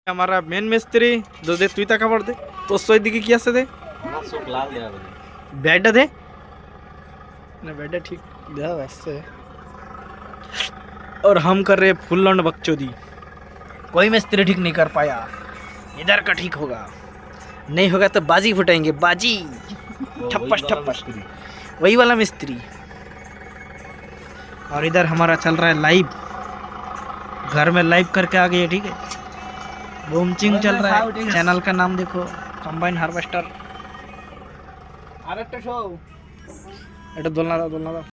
हमारा मेन मिस्त्री जो दे तुई ताका पड़ दे तो सोई दिखे क्या से दे बेड दे ना बेड ठीक दे वैसे। और हम कर रहे फुल लौंड बकचोदी, कोई मिस्त्री ठीक नहीं कर पाया, इधर का ठीक होगा, नहीं होगा तो बाजी फुटाएंगे, बाजी ठप्पस ठप्पस, वही वाला मिस्त्री। और इधर हमारा चल रहा है लाइव, घर में लाइव करके आ गए, ठीक है। बूमचिंग चल रहा है, चैनल का नाम देखो कंबाइन हार्वेस्टर। এটা দোলনা দাও